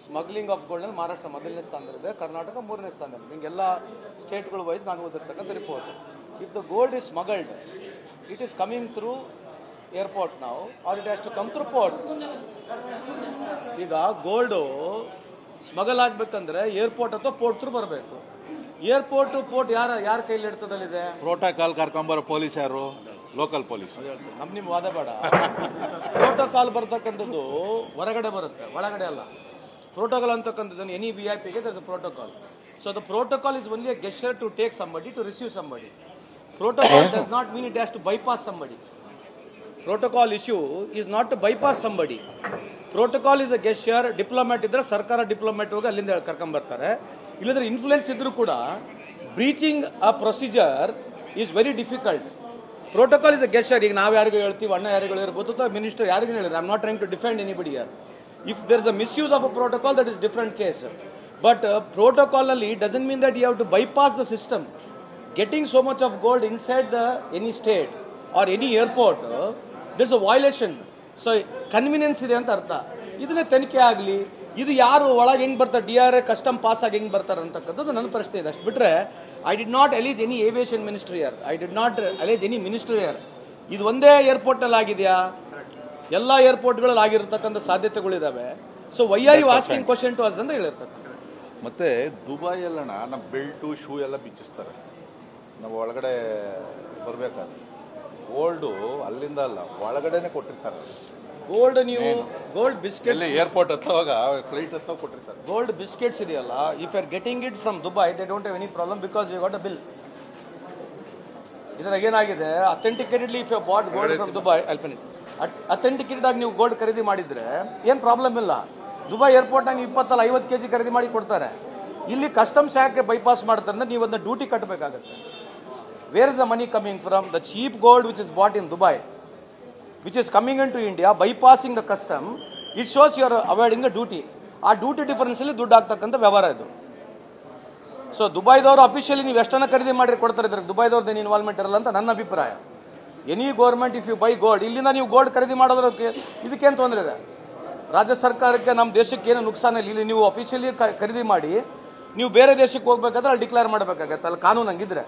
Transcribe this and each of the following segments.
Smuggling of gold Maharashtra ಮೊದಲನೇ ಸ್ಥಾನದಲ್ಲಿದೆ, ಕರ್ನಾಟಕ ಮೂರನೇ ಸ್ಥಾನದಲ್ಲಿ. ನಿಮಗೆಲ್ಲ ಸ್ಟೇಟ್ಗಳು ವೈಸ್ ನಾನು ಓದಿರ್ತಕ್ಕಂಥ report. If the gold is smuggled, it is coming through airport ನಾವು, or it has to come through port. ಈಗ ಗೋಲ್ಡು ಸ್ಮಗಲ್ ಆಗ್ಬೇಕಂದ್ರೆ ಏರ್ಪೋರ್ಟ್ ಅಥವಾ ಪೋರ್ಟ್ ಥ್ರೂ ಬರಬೇಕು. ಏರ್ಪೋರ್ಟ್ ಪೋರ್ಟ್ ಯಾರ ಕೈಲಿ ಹಿಡಿತದಲ್ಲಿದೆ? ಪ್ರೋಟೋಕಾಲ್ ಕರ್ಕೊಂಬರೋ ಪೊಲೀಸ್ ಯಾರು? Local police. ನಿಮ್ ವಾದ ಬೇಡ. ಪ್ರೋಟೋಕಾಲ್ ಬರ್ತಕ್ಕಂಥದ್ದು ಹೊರಗಡೆ ಬರುತ್ತೆ, ಒಳಗಡೆ ಅಲ್ಲ. ಪ್ರೋಟೋಕಾಲ್ ಅಂತಕ್ಕಂಥದ್ದು ಎನಿ VIP ಗೆ there is a protocol. So the protocol is only a gesture to take somebody, to receive somebody. Protocol does not mean it has to bypass somebody. Protocol issue is not to bypass somebody. Protocol is a gesture. Diplomat ಇದ್ರೆ ಸರ್ಕಾರ Diplomat ಹೋಗಿ ಅಲ್ಲಿಂದ ಕರ್ಕೊಂಡ್ ಬರ್ತಾರೆ. ಇಲ್ಲದ್ರೆ influence ಇದ್ರೂ ಕೂಡ ಬ್ರೀಚಿಂಗ್ ಅ procedure is very difficult. Protocol is a gesture. ಈಗ ನಾವು ಯಾರಿಗೂ ಹೇಳ್ತೀವಿ, ಅಣ್ಣ ಯಾರಿಗೂ ಇರ್ಬೋದು ಅಥವಾ ಮಿನಿಸ್ಟರ್ ಯಾರಿಗೂ ಹೇಳಿದ್ರೆ, I am not trying to defend anybody here. If there is a misuse of a protocol, that is different case. But protocol ನಲ್ಲಿ doesn't mean that you have to bypass the system. Getting so much of gold inside any state or any airport, there's a violation. So convenience ಇದೆ ಅಂತ ಅರ್ಥ. ಇದನ್ನೇ ತನಿಖೆ ಆಗಲಿ, ಇದು ಯಾರು ಒಳಗೆ ಹೆಂಗ್ ಬರ್ತಾರೆ, DRA ಕಸ್ಟಮ್ ಪಾಸ್ ಆಗಿ ಹೆಂಗ್ ಬರ್ತಾರೆ ಅಂತಕ್ಕಂಥದ್ದು ನನ್ನ ಪ್ರಶ್ನೆ ಇದೆ. ಅಷ್ಟು ಬಿಟ್ರೆ I did not allege any aviation minister here, I did not allege any minister here. ಇದು ಒಂದೇ ಏರ್ಪೋರ್ಟ್ ನಲ್ಲಿ ಆಗಿದೆಯಾ? ಎಲ್ಲಾ ಏರ್ಪೋರ್ಟ್ಗಳಲ್ಲಿ ಆಗಿರತಕ್ಕಂಥ ಸಾಧ್ಯತೆಗಳಿದಾವೆ. So why are you asking question to us ಅಂತ ಹೇಳಿರ್ತಕ್ಕಂಥ. ಮತ್ತೆ ದುಬೈಯಲ್ಲಣ್ಣ ನಮ್ಮ ಬೆಲ್ಟು ಶೂ ಎಲ್ಲ ಬಿಚ್ಚಿಸ್ತಾರೆ ನಾವು ಒಳಗಡೆ ಬರಬೇಕಾದ್ರೆ. ಗೋಲ್ಡು ಅಲ್ಲಿಂದ ಅಲ್ಲ, ಒಳಗಡೆನೆ ಕೊಟ್ಟಿರ್ತಾರೆ. ಗೋಲ್ಡ್ ನೀವು ಗೋಲ್ಡ್ ಬಿಸ್ಕೆಟ್ ಏರ್ಪೋರ್ಟ್ ಹತ್ತವಾಗ ಫ್ಲೈಟ್ ಹತ್ತ ಕೊಟ್ಟಿರ್ತಾರೆ. ಗೋಲ್ಡ್ ಬಿಸ್ಕೆಟ್ಸ್ ಇದೆಯಲ್ಲ, if you are getting it from Dubai, they don't have any problem because you got a bill. ಇದ್ರಾಗ ಏನಾಗಿದೆ, authenticatedly if you bought gold from Dubai, authenticated ಆಗಿ ನೀವು ಗೋಲ್ಡ್ ಖರೀದಿ ಮಾಡಿದ್ರೆ ಏನ್ ಪ್ರಾಬ್ಲಮ್ ಇಲ್ಲ. ದುಬೈ ಏರ್ಪೋರ್ಟ್ ನೀವು 20-50 kg ಖರೀದಿ ಮಾಡಿ ಕೊಡ್ತಾರೆ. ಇಲ್ಲಿ ಕಸ್ಟಮ್ಸ್ ಯಾಕೆ ಬೈಪಾಸ್ ಮಾಡ್ತಾರೆ ಅಂದ್ರೆ ನೀವು ಅದನ್ನ ಡ್ಯೂಟಿ ಕಟ್ಟಬೇಕಾಗುತ್ತೆ. Where is the money coming from? The cheap gold which is bought in Dubai, which is coming into India, bypassing the custom, it shows you are avoiding the duty. ಆ duty difference ಅಲ್ಲಿ ದುಡ್ಡು ಆಗ್ತಕ್ಕಂಥ ವ್ಯವಹಾರ ಇದು. So ದುಬೈದವರು officially ನೀವು ಎಷ್ಟನ್ನ ಖರೀದಿ ಮಾಡಿ ಕೊಡ್ತಾರೆ, ಇದ್ರೆ ದುಬೈದವ್ರದ್ದು ಏನು ಇನ್ವಾಲ್ವ್ಮೆಂಟ್ ಇರಲ್ಲ ಅಂತ ನನ್ನ ಅಭಿಪ್ರಾಯ. Any government if you buy gold, ಇಲ್ಲಿಂದ ನೀವು ಗೋಲ್ಡ್ ಖರೀದಿ ಮಾಡೋದಕ್ಕೆ ಇದಕ್ಕೇನು ತೊಂದರೆ ಇದೆ? ರಾಜ್ಯ ಸರ್ಕಾರಕ್ಕೆ, ನಮ್ಮ ದೇಶಕ್ಕೆ ಏನು ನುಕ್ಸಾನ ಇಲ್ಲ. ಇಲ್ಲಿ ನೀವು ಅಫಿಷಿಯಲಿ ಖರೀದಿ ಮಾಡಿ ನೀವು ಬೇರೆ ದೇಶಕ್ಕೆ ಹೋಗ್ಬೇಕಾದ್ರೆ ಅಲ್ಲಿ ಡಿಕ್ಲೇರ್ ಮಾಡಬೇಕಾಗತ್ತೆ, ಅಲ್ಲಿ ಕಾನೂನು ಹಂಗಿದ್ರೆ.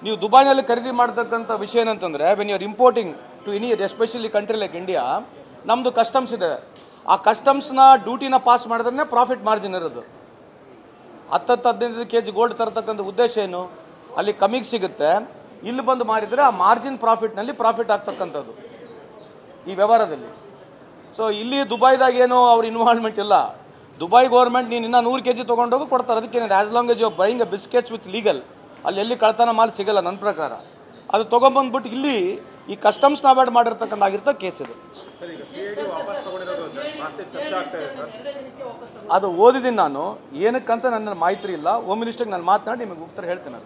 ನೀವು ದುಬೈನಲ್ಲಿ ಖರೀದಿ ಮಾಡತಕ್ಕಂಥ ವಿಷಯ ಏನಂತಂದ್ರೆ, when you are importing to any especially country like India, ನಮ್ದು ಕಸ್ಟಮ್ಸ್ ಇದೆ. ಆ ಕಸ್ಟಮ್ಸ್ನ ಡ್ಯೂಟಿನ ಪಾಸ್ ಮಾಡಿದ್ರೆ ಪ್ರಾಫಿಟ್ ಮಾರ್ಜಿನ್ ಇರೋದು. 10-15 kg ಗೋಲ್ಡ್ ತರತಕ್ಕಂಥ ಉದ್ದೇಶ ಏನು? ಅಲ್ಲಿ ಕಮ್ಮಿಗೆ ಸಿಗುತ್ತೆ, ಇಲ್ಲಿ ಬಂದು ಮಾರಿದ್ರೆ ಆ ಮಾರ್ಜಿನ್ ಪ್ರಾಫಿಟ್ನಲ್ಲಿ ಪ್ರಾಫಿಟ್ ಆಗ್ತಕ್ಕಂಥದ್ದು ಈ ವ್ಯವಹಾರದಲ್ಲಿ. ಸೊ ಇಲ್ಲಿ ದುಬೈದಾಗ ಏನೋ ಅವ್ರ ಇನ್ವಾಲ್ವ್ಮೆಂಟ್ ಇಲ್ಲ. ದುಬೈ ಗೌರ್ಮೆಂಟ್ ನೀನು ಇನ್ನ 100 kg ತೊಗೊಂಡೋಗಿ ಕೊಡ್ತಾರೆ. ಅದಕ್ಕೇನಿದೆ, as long as you are buying a biscuits with legal, ಅಲ್ಲಿ ಎಲ್ಲಿ ಕಳ್ತನ ಮಾಲ್ ಸಿಗಲ್ಲ ನನ್ನ ಪ್ರಕಾರ. ಅದು ತೊಗೊಂಡ್ಬಂದ್ಬಿಟ್ಟು ಇಲ್ಲಿ ಈ ಕಸ್ಟಮ್ಸ್ ಅವಾಯ್ಡ್ ಮಾಡಿರ್ತಕ್ಕಂಥ ಆಗಿರ್ತ ಕೇಸ್ ಇದು. ಅದು ಓದಿದ್ದೀನಿ ನಾನು, ಏನಕ್ಕಂತ ನನ್ನ ಮಾಹಿತಿ ಇಲ್ಲ. ಹೋಮ್ ಮಿನಿಸ್ಟರ್ಗೆ ನಾನು ಮಾತನಾಡಿ ನಿಮಗೆ ಉತ್ತರ ಹೇಳ್ತೇನೆ.